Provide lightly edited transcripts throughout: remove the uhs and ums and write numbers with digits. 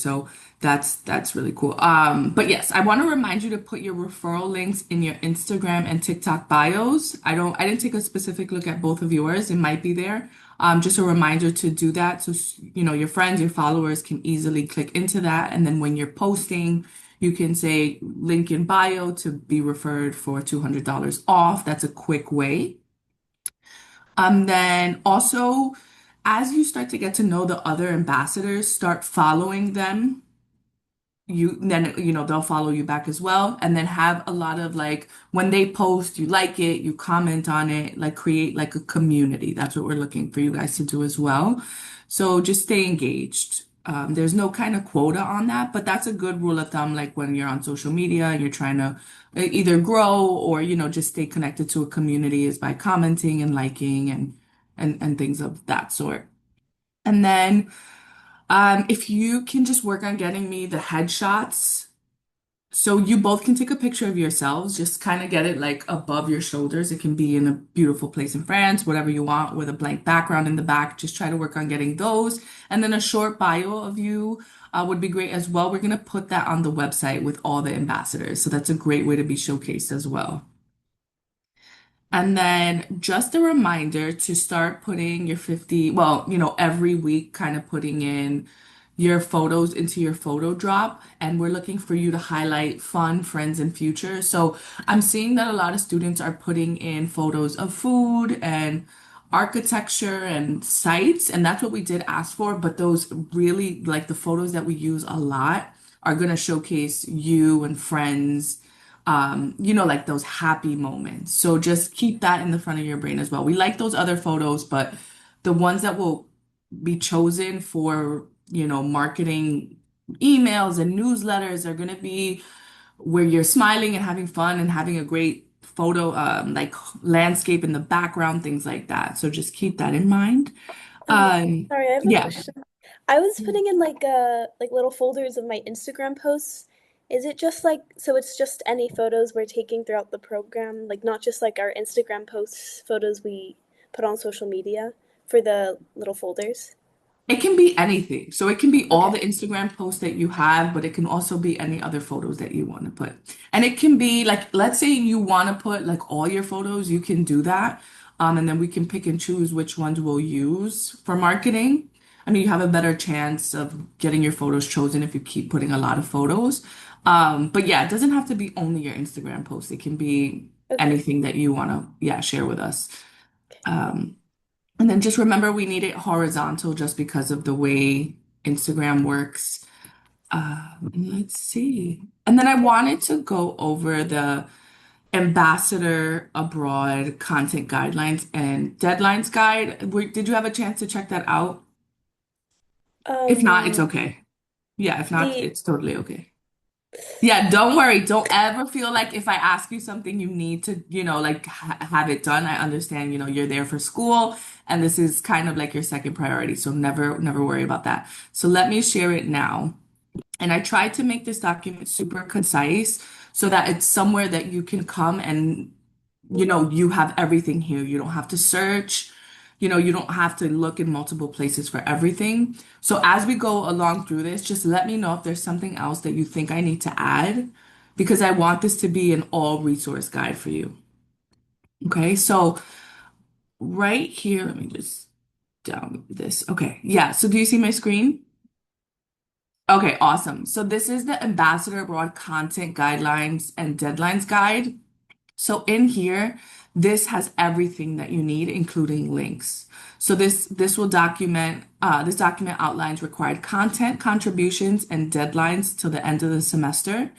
So that's really cool. But yes, I want to remind you to put your referral links in your Instagram and TikTok bios. I didn't take a specific look at both of yours. It might be there. Just a reminder to do that so your friends, your followers can easily click into that. And then when you're posting, you can say link in bio to be referred for $200 off. That's a quick way. Then also, as you start to get to know the other ambassadors, start following them. They'll follow you back as well, and then have a lot of like when they post, you like it, you comment on it, like create like a community. That's what we're looking for you guys to do as well. So just stay engaged. There's no kind of quota on that, but that's a good rule of thumb. Like when you're on social media and you're trying to either grow or just stay connected to a community is by commenting and liking and things of that sort. And then if you can just work on getting me the headshots, so you both can take a picture of yourselves, just kind of get it like above your shoulders. It can be in a beautiful place in France, whatever you want, with a blank background in the back. Just try to work on getting those. And then a short bio of you would be great as well. We're going to put that on the website with all the ambassadors. So that's a great way to be showcased as well. And then just a reminder to start putting your 50, well, every week kind of putting in your photos into your photo drop. And we're looking for you to highlight fun, friends, and future. So I'm seeing that a lot of students are putting in photos of food and architecture and sites. And that's what we did ask for. But those really, like the photos that we use a lot, are going to showcase you and friends, like those happy moments. So just keep that in the front of your brain as well. We like those other photos, but the ones that will be chosen for, marketing emails and newsletters are going to be where you're smiling and having fun and having a great photo, like landscape in the background, things like that. So just keep that in mind. Um, Um, Sorry, I have a yeah. question. I was putting in like little folders of my Instagram posts. Is it just like so it's just any photos we're taking throughout the program, like not just like our Instagram posts, photos we put on social media for the little folders? It can be anything. So it can be all Okay. the Instagram posts that you have, but it can also be any other photos that you want to put. And it can be like, let's say you want to put like all your photos, you can do that. And then we can pick and choose which ones we'll use for marketing. I mean, you have a better chance of getting your photos chosen if you keep putting a lot of photos. But yeah, it doesn't have to be only your Instagram post. It can be Okay. anything that you want to, yeah, share with us. Um, and then just remember we need it horizontal just because of the way Instagram works. Let's see. And then I wanted to go over the Ambassador Abroad content guidelines and deadlines guide. Did you have a chance to check that out? If not, it's Um, okay. Yeah, if not, the it's totally okay. Yeah, don't worry. Don't ever feel like if I ask you something, you need to, like ha have it done. I understand, you're there for school and this is kind of like your second priority. So never worry about that. So let me share it now. And I tried to make this document super concise so that it's somewhere that you can come and, you have everything here. You don't have to search, you don't have to look in multiple places for everything. So as we go along through this, just let me know if there's something else that you think I need to add because I want this to be an all resource guide for you. Okay, so right here, let me just down this. Okay, yeah. So do you see my screen? Okay, awesome. So this is the Ambassador Abroad Content Guidelines and Deadlines Guide. So in here, this has everything that you need, including links. So this document outlines required content, contributions, and deadlines till the end of the semester.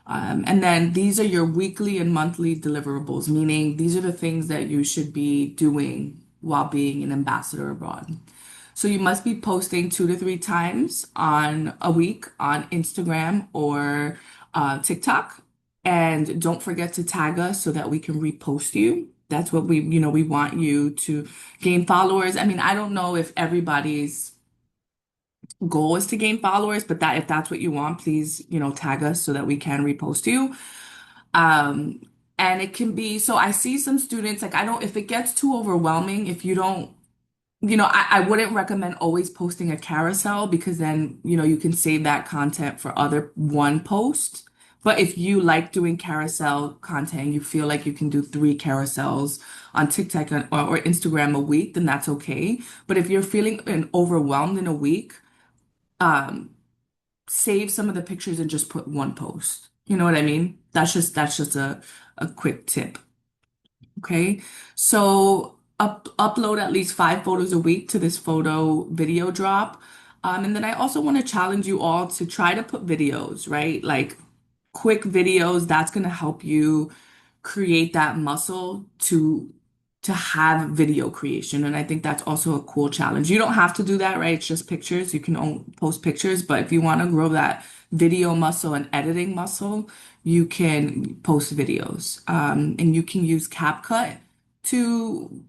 And then these are your weekly and monthly deliverables, meaning these are the things that you should be doing while being an ambassador abroad. So you must be posting 2 to 3 times on a week on Instagram or TikTok. And don't forget to tag us so that we can repost you. That's what we want you to gain followers. I mean, I don't know if everybody's goal is to gain followers, but that if that's what you want, please, tag us so that we can repost you. Um, and it can be, so I see some students, like I don't, if it gets too overwhelming, if you don't I wouldn't recommend always posting a carousel because then, you can save that content for other one post. But if you like doing carousel content, you feel like you can do three carousels on TikTok or Instagram a week, then that's okay. But if you're feeling overwhelmed in a week, um, save some of the pictures and just put one post. You know what I mean? That's just a quick tip. Okay, so upload at least 5 photos a week to this photo video drop. And then I also want to challenge you all to try to put videos, right? Like quick videos, that's going to help you create that muscle to have video creation. And I think that's also a cool challenge. You don't have to do that, right? It's just pictures. You can post pictures, but if you want to grow that video muscle and editing muscle, you can post videos. And you can use CapCut to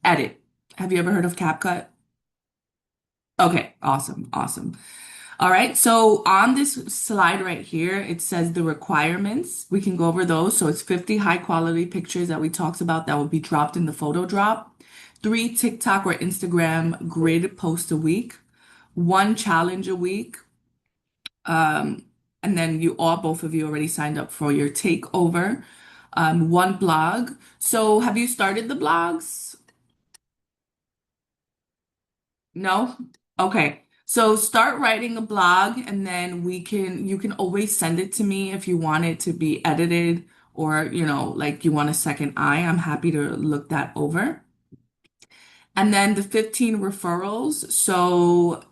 edit. Have you ever heard of CapCut? Okay, awesome, awesome. All right, so on this slide right here, it says the requirements. We can go over those. So it's 50 high quality pictures that we talked about that will be dropped in the photo drop, 3 TikTok or Instagram grid posts a week, one challenge a week, um, and then both of you already signed up for your takeover, one blog. So have you started the blogs? No? Okay. So start writing a blog and then you can always send it to me if you want it to be edited or, like you want a second eye. I'm happy to look that over. And then the 15 referrals. So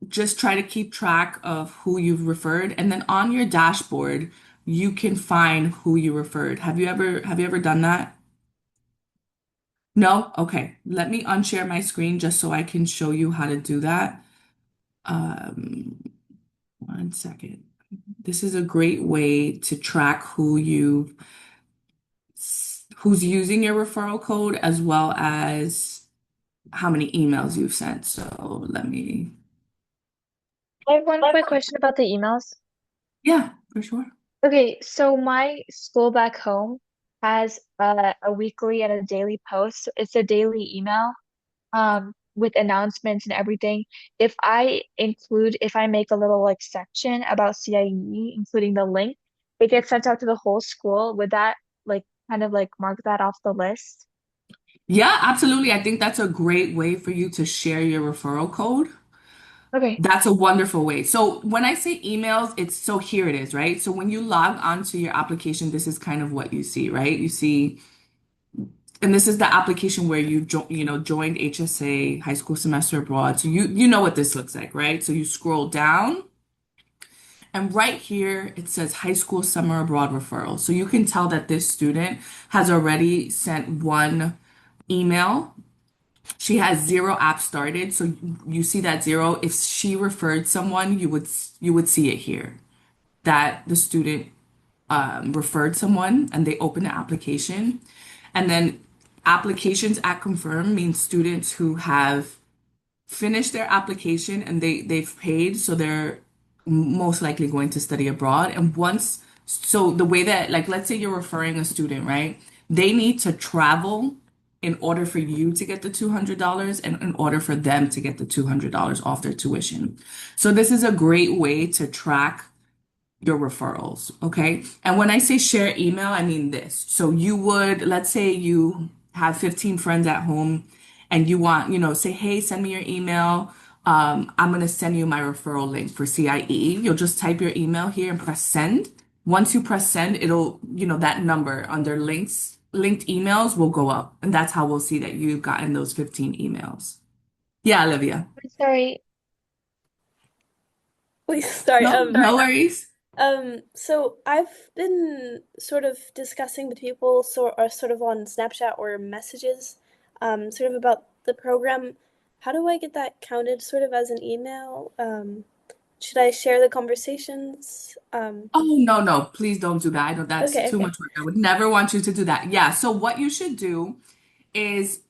just try to keep track of who you've referred. And then on your dashboard, you can find who you referred. Have you ever done that? No? Okay. Let me unshare my screen just so I can show you how to do that. Um, 1 second. This is a great way to track who's using your referral code as well as how many emails you've sent. So let me, I have one quick question about the emails. yeah, for sure. Okay, so my school back home has a weekly and a daily post. It's a daily email with announcements and everything. If I make a little like section about CIE, including the link, it gets sent out to the whole school. Would that like kind of like mark that off the list? Yeah, absolutely. I think that's a great way for you to share your referral code. Okay. That's a wonderful way. So when I say emails, here it is, right? So when you log onto your application, this is kind of what you see, right? You see, and this is the application where joined HSA, High School Semester Abroad. So you know what this looks like, right? So you scroll down and right here it says High School Summer Abroad referral. So you can tell that this student has already sent one email. She has 0 apps started. So you see that 0. If she referred someone, you would see it here that the student referred someone and they open the application. And then applications at confirm means students who have finished their application and they've paid, so they're most likely going to study abroad. And so the way that, like, let's say you're referring a student, right? They need to travel in order for you to get the $200 and in order for them to get the $200 off their tuition. So this is a great way to track your referrals, okay? And when I say share email, I mean this. So let's say you have 15 friends at home and you want, say, hey, send me your email. I'm going to send you my referral link for CIE. You'll just type your email here and press send. Once you press send, it'll, that number under linked emails will go up. And that's how we'll see that you've gotten those 15 emails. Yeah, Olivia. Sorry. Wait, sorry. No, no worries. So I've been sort of discussing with people sort of on Snapchat or messages, sort of about the program. How do I get that counted sort of as an email? Should I share the conversations? Oh, no, no, please don't do that. I know that's Okay, too okay. much work. I would never want you to do that. Yeah, so what you should do is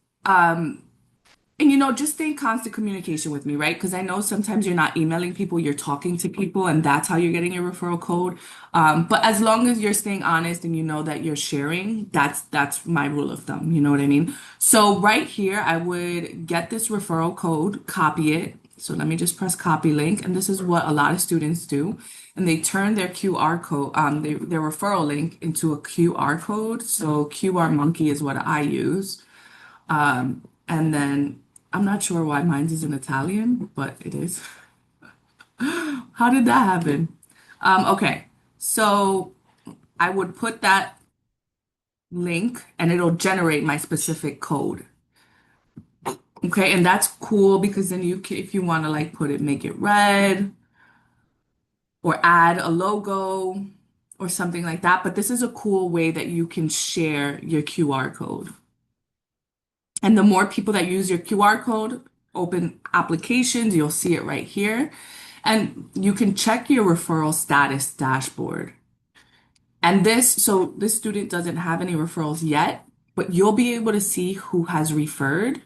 And just stay in constant communication with me, right? Because I know sometimes you're not emailing people, you're talking to people, and that's how you're getting your referral code. But as long as you're staying honest and you know that you're sharing, that's my rule of thumb. You know what I mean? So right here, I would get this referral code, copy it. So let me just press copy link, and this is what a lot of students do, and they turn their QR code, their referral link into a QR code. So QR Monkey is what I use. And then I'm not sure why mine is in Italian, but it is. How did that happen? Okay, so I would put that link and it'll generate my specific code. Okay, and that's cool because then if you want to like put it, make it red or add a logo or something like that. But this is a cool way that you can share your QR code. And the more people that use your QR code, open applications, you'll see it right here. And you can check your referral status dashboard. And this student doesn't have any referrals yet, but you'll be able to see who has referred.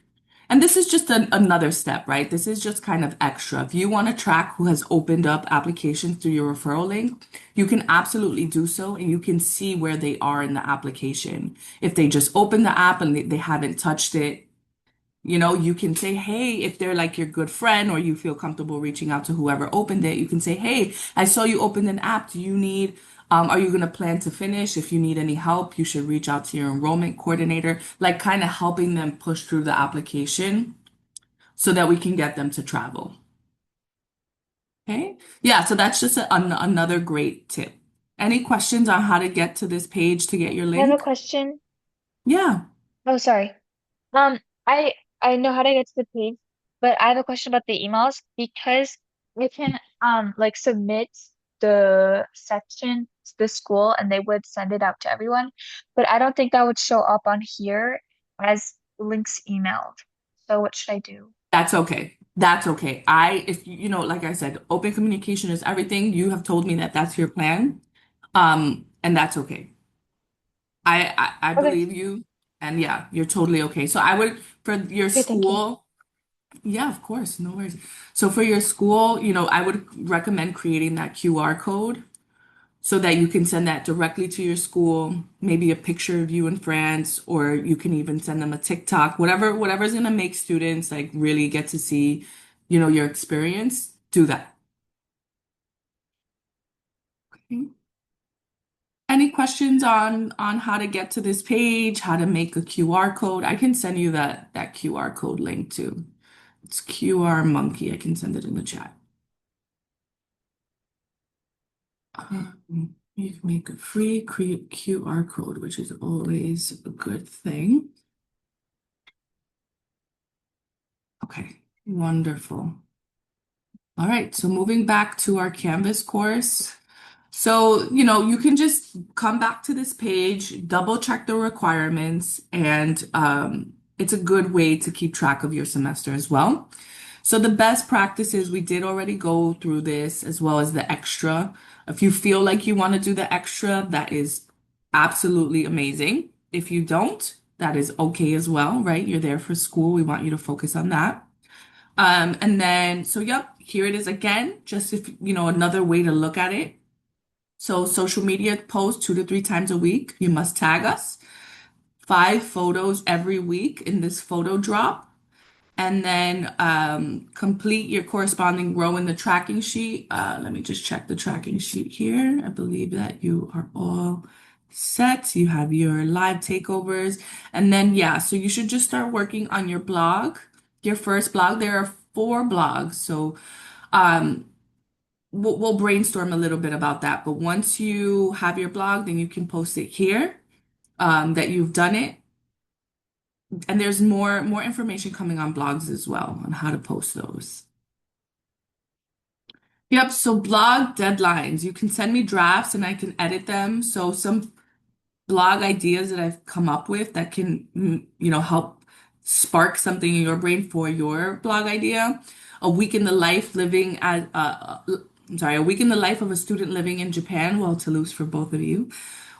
And this is just another step, right? This is just kind of extra. If you want to track who has opened up applications through your referral link, you can absolutely do so, and you can see where they are in the application. If they just opened the app and they haven't touched it, you can say, hey, if they're like your good friend or you feel comfortable reaching out to whoever opened it, you can say, hey, I saw you opened an app. Are you going to plan to finish? If you need any help, you should reach out to your enrollment coordinator, like kind of helping them push through the application so that we can get them to travel. Okay. Yeah. So that's just another great tip. Any questions on how to get to this page to get your I have a link? question. Yeah. Oh, sorry. Um, I I know how to get to the page, but I have a question about the emails because I can like submit the section to the school and they would send it out to everyone, but I don't think that would show up on here as links emailed. So what should I do? That's okay. That's okay. If like I said, open communication is everything. You have told me that that's your plan. And that's okay. I Okay. believe you. And yeah, you're totally okay. So I would, for your Okay, thank you. school, yeah, of course, no worries. So for your school, I would recommend creating that QR code so that you can send that directly to your school, maybe a picture of you in France, or you can even send them a TikTok, whatever's gonna make students like really get to see, your experience, do that. Okay. Any questions on how to get to this page, how to make a QR code? I can send you that QR code link too. It's QR Monkey. I can send it in the chat. You can make a free create QR code, which is always a good thing. Okay, wonderful. All right, so moving back to our Canvas course. So, you can just come back to this page, double check the requirements, and it's a good way to keep track of your semester as well. So the best practices, we did already go through this, as well as the extra. If you feel like you want to do the extra, that is absolutely amazing. If you don't, that is okay as well, right? You're there for school. We want you to focus on that. And then, so yep, here it is again, just if, another way to look at it. So social media posts 2 to 3 times a week. You must tag us. 5 photos every week in this photo drop. And then complete your corresponding row in the tracking sheet. Let me just check the tracking sheet here. I believe that you are all set. You have your live takeovers. And then, yeah, so you should just start working on your blog, your first blog. There are 4 blogs. So um, we'll brainstorm a little bit about that. But once you have your blog, then you can post it here that you've done it. And there's more information coming on blogs as well on how to post those. Yep, so blog deadlines. You can send me drafts and I can edit them. So some blog ideas that I've come up with that can, help spark something in your brain for your blog idea. A week in the life living as, I'm sorry, a week in the life of a student living in Japan. Well, Toulouse for both of you.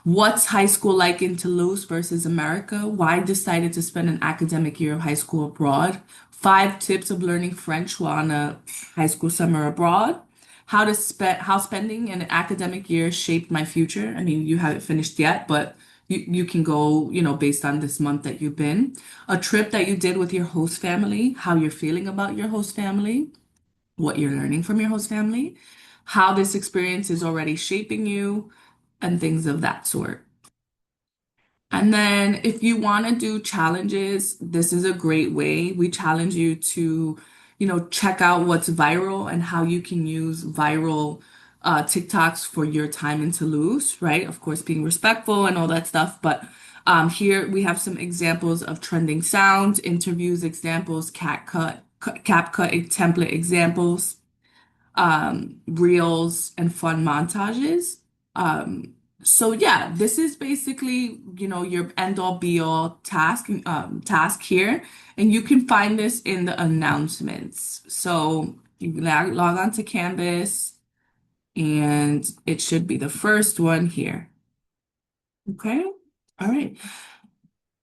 What's high school like in Toulouse versus America? Why decided to spend an academic year of high school abroad 5 tips of learning French while on a high school summer abroad. How spending an academic year shaped my future. I mean, you haven't finished yet, but you can go, based on this month that you've been. A trip that you did with your host family, how you're feeling about your host family, what you're learning from your host family, how this experience is already shaping you, and things of that sort. And then if you want to do challenges, this is a great way. We challenge you to, check out what's viral and how you can use viral TikToks for your time in Toulouse, right? Of course, being respectful and all that stuff. But here we have some examples of trending sounds, interviews, examples, CapCut template examples, reels, and fun montages. Um, so yeah, this is basically, your end all be all task here, and you can find this in the announcements. So you log on to Canvas, and it should be the first one here. Okay. All right.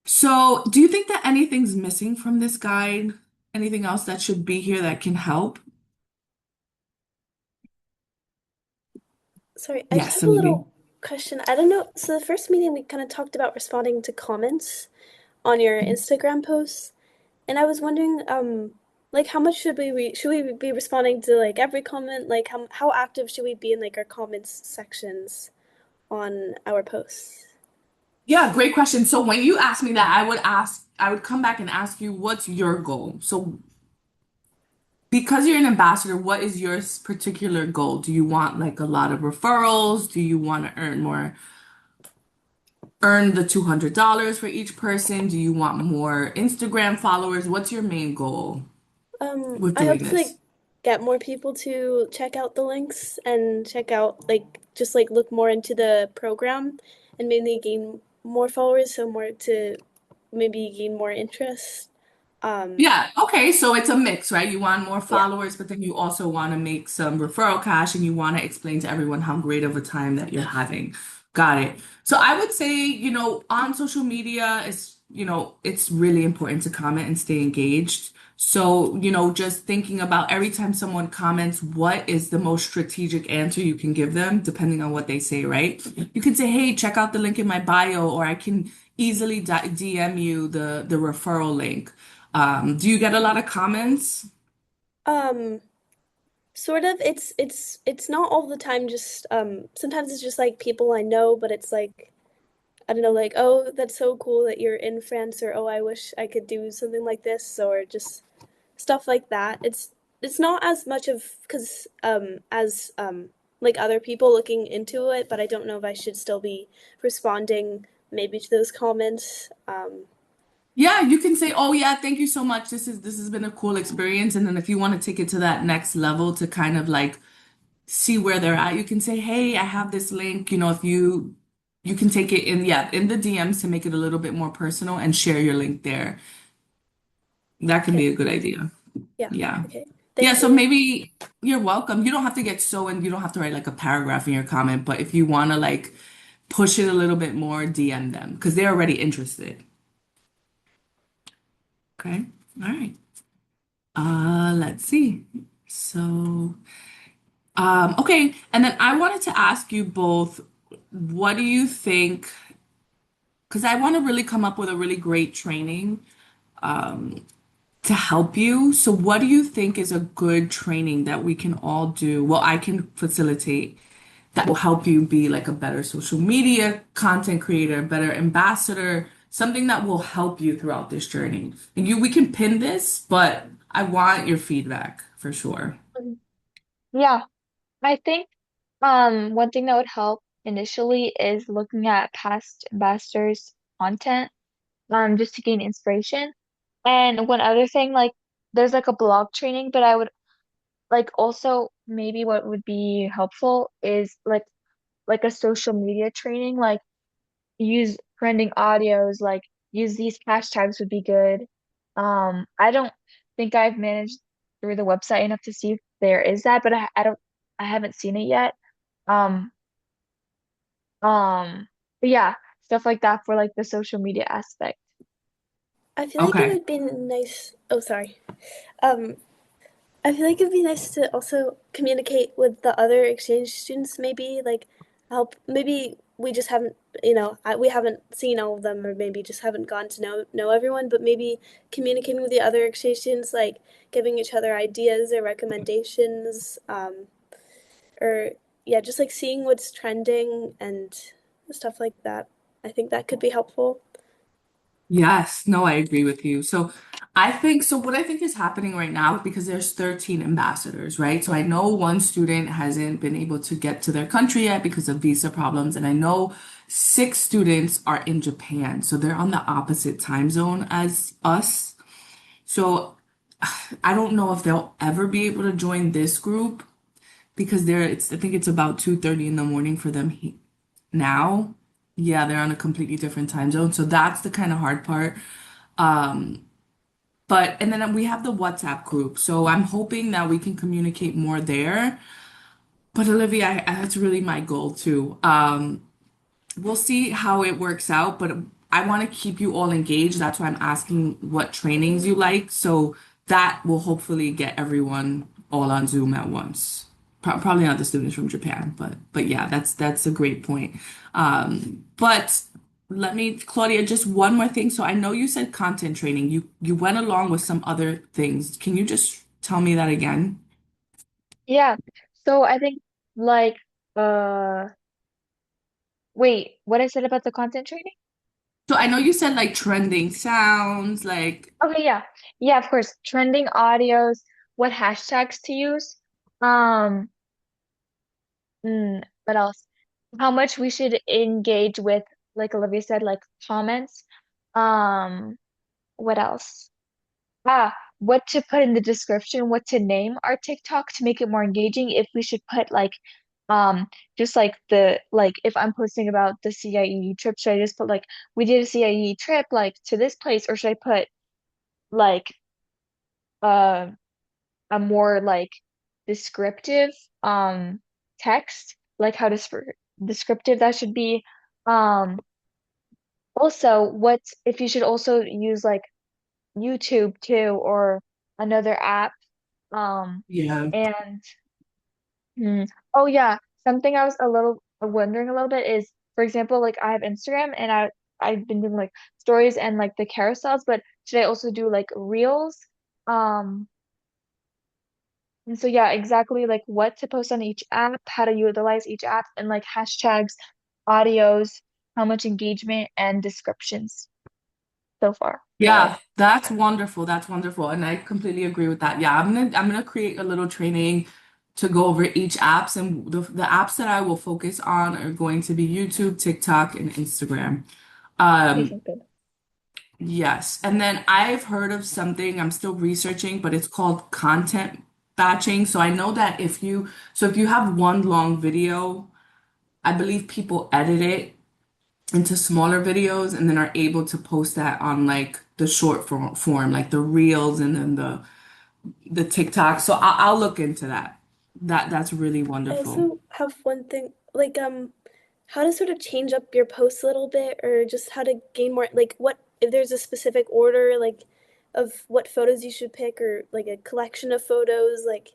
So do you think that anything's missing from this guide? Anything else that should be here that can help? Sorry, I just Yes, have a Olivia. little question. I don't know. So the first meeting we kind of talked about responding to comments on your Instagram posts, and I was wondering, like how much should we be responding to like every comment? Like how active should we be in like our comments sections on our posts? Yeah, great question. So when you ask me that, I would come back and ask you, what's your goal? So because you're an ambassador, what is your particular goal? Do you want like a lot of referrals? Do you want to earn the $200 for each person? Do you want more Instagram followers? What's your main goal with I hope doing to like this? get more people to check out the links and check out like just like look more into the program and maybe gain more followers, so more to maybe gain more interest. Um, Yeah, okay, so it's a mix, right? You want more yeah, followers, but then you also want to make some referral cash and you want to explain to everyone how great of a time that you're having. Got it. So I would say, on social media, it's really important to comment and stay engaged. So, just thinking about every time someone comments, what is the most strategic answer you can give them, depending on what they say, right? You can say, hey, check out the link in my bio, or I can easily DM you the referral link. Do you get a lot of comments? um, sort of. It's not all the time. Just sometimes it's just like people I know, but it's like I don't know, like oh, that's so cool that you're in France, or oh, I wish I could do something like this, or just stuff like that. It's not as much of because as like other people looking into it, but I don't know if I should still be responding maybe to those comments. Yeah, you can say, "Oh yeah, thank you so much. This has been a cool experience." And then if you want to take it to that next level to kind of like see where they're at, you can say, "Hey, I have this link. If you can take it in the DMs to make it a little bit more personal and share your link there. That can be Okay, a good idea." yeah, Yeah. okay, Yeah, thank so you. maybe you're welcome. You don't have to get so in, you don't have to write like a paragraph in your comment, but if you want to like push it a little bit more, DM them because they're already interested. Okay. All right. Let's see. So, okay. And then I wanted to ask you both, what do you think? Because I want to really come up with a really great training to help you. So, what do you think is a good training that we can all do? Well, I can facilitate that will help you be like a better social media content creator, better ambassador, something that will help you throughout this journey. And we can pin this, but I want your feedback for sure. Um, Yeah, I think one thing that would help initially is looking at past ambassadors' content just to gain inspiration. And one other thing, like there's like a blog training, but I would like also maybe what would be helpful is like a social media training, like use trending audios, like use these hashtags would be good. I don't think I've managed through the website enough to see if there is that, but I haven't seen it yet. Um, but yeah, stuff like that for like the social media aspect. I feel like it Okay. would be nice. Oh, sorry. Um, I feel like it'd be nice to also communicate with the other exchange students, maybe like help. Maybe we just haven't, we haven't seen all of them, or maybe just haven't gotten to know everyone. But maybe communicating with the other exchange students, like giving each other ideas or recommendations, or yeah, just like seeing what's trending and stuff like that. I think that could be helpful. Yes, no, I agree with you. So I think so what I think is happening right now, because there's 13 ambassadors, right? So I know one student hasn't been able to get to their country yet because of visa problems, and I know six students are in Japan. So they're on the opposite time zone as us. So I don't know if they'll ever be able to join this group because I think it's about 2:30 in the morning for them now. Yeah, they're on a completely different time zone. So that's the kind of hard part. But and then we have the WhatsApp group. So I'm hoping that we can communicate more there. But Olivia, that's really my goal too. We'll see how it works out, but I want to keep you all engaged. That's why I'm asking what trainings you like. So that will hopefully get everyone all on Zoom at once. Probably not the students from Japan, but yeah, that's a great point. But let me, Claudia, just one more thing. So I know you said content training. You went along with some other things. Can you just tell me that again? Yeah. So I think like uh wait, what I said about the content training? So I know you said like trending sounds, like Okay, yeah. Yeah, of course. Trending audios, what hashtags to use. Um, what else? How much we should engage with, like Olivia said, like comments. Um, what else? What to put in the description, what to name our TikTok to make it more engaging. If we should put um, just like if I'm posting about the CIE trip, should I just put like we did a CIE trip like to this place, or should I put like uh a more like descriptive text, like how descriptive that should be. Um, Also, what if you should also use like YouTube too or another app? yeah. And oh yeah, something I was a little wondering a little bit is, for example, like I have Instagram and I've been doing like stories and like the carousels, but should I also do like reels? Um, and so yeah, exactly like what to post on each app, how to utilize each app, and like hashtags, audios, how much engagement, and descriptions so far. Yeah, that's wonderful. That's wonderful. And I completely agree with that. Yeah, I'm gonna create a little training to go over each apps, and the apps that I will focus on are going to be YouTube, TikTok, and Instagram. Okay, Um, sounds good. yes. And then I've heard of something I'm still researching, but it's called content batching. So I know that if you have one long video, I believe people edit it into smaller videos and then are able to post that on like the form, like the reels and then the TikTok. So I'll look into that. That's really I wonderful. also have one thing, like how to sort of change up your posts a little bit, or just how to gain more, like what if there's a specific order, like of what photos you should pick, or like a collection of photos, like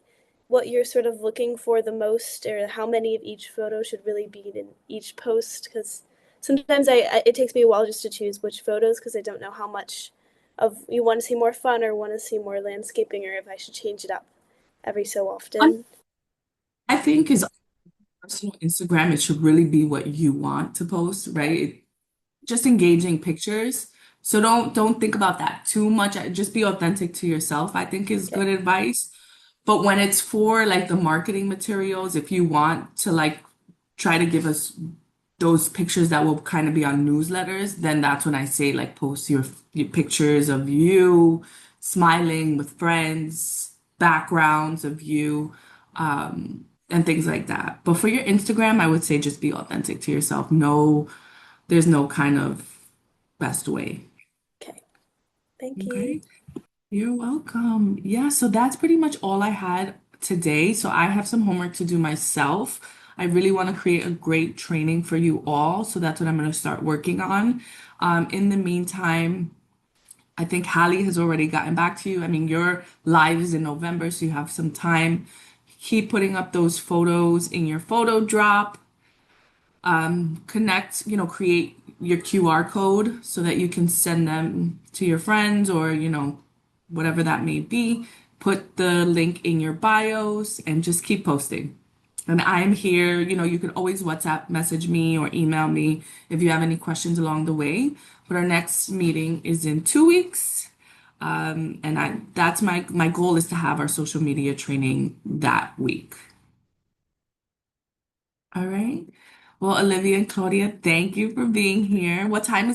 what you're sort of looking for the most, or how many of each photo should really be in each post. Because sometimes it takes me a while just to choose which photos, because I don't know how much of you want to see more fun or want to see more landscaping, or if I should change it up every so I often. I think is personal Instagram, it should really be what you want to post, right? Just engaging pictures. So don't think about that too much. Just be authentic to yourself, I think is Okay. good advice. But when it's for like the marketing materials, if you want to like try to give us those pictures that will kind of be on newsletters, then that's when I say like post your pictures of you smiling with friends, backgrounds of you, and things like that. But for your Instagram, I would say just be authentic to yourself. No, there's no kind of best way. Okay. Thank you. Okay. You're welcome. Yeah, so that's pretty much all I had today. So I have some homework to do myself. I really want to create a great training for you all. So that's what I'm going to start working on. In the meantime, I think Hallie has already gotten back to you. I mean, your live is in November, so you have some time. Keep putting up those photos in your photo drop. Connect, create your QR code so that you can send them to your friends or, whatever that may be. Put the link in your bios and just keep posting. And I'm here, you can always WhatsApp message me or email me if you have any questions along the way. But our next meeting is in 2 weeks. And that's my goal is to have our social media training that week. All right. Well, Olivia and Claudia, thank you for being here. What time is